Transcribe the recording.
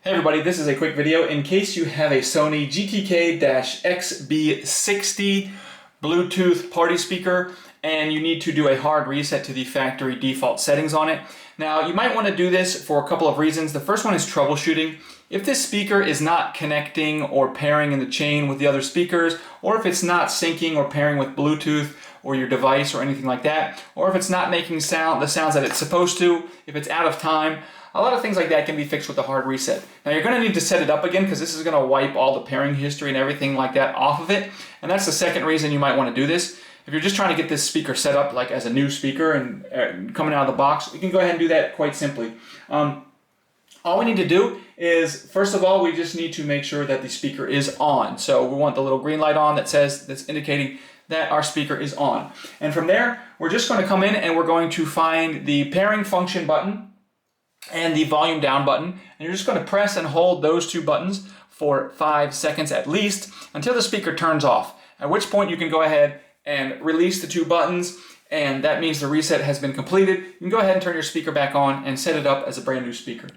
Hey everybody, this is a quick video in case you have a Sony GTK-XB60 Bluetooth party speaker and you need to do a hard reset to the factory default settings on it. Now you might want to do this for a couple of reasons. The first one is troubleshooting. If this speaker is not connecting or pairing in the chain with the other speakers, or if it's not syncing or pairing with Bluetooth or your device or anything like that, or if it's not making the sounds that it's supposed to, if it's out of time, a lot of things like that can be fixed with a hard reset. Now you're going to need to set it up again because this is going to wipe all the pairing history and everything like that off of it. And that's the second reason you might want to do this. If you're just trying to get this speaker set up like as a new speaker and coming out of the box, you can go ahead and do that quite simply. All we need to do is, first of all, we just need to make sure that the speaker is on. So we want the little green light on that's indicating that our speaker is on. And from there, we're just going to come in and we're going to find the pairing function button and the volume down button, and you're just going to press and hold those two buttons for 5 seconds at least until the speaker turns off, at which point you can go ahead and release the two buttons, and that means the reset has been completed. You can go ahead and turn your speaker back on and set it up as a brand new speaker.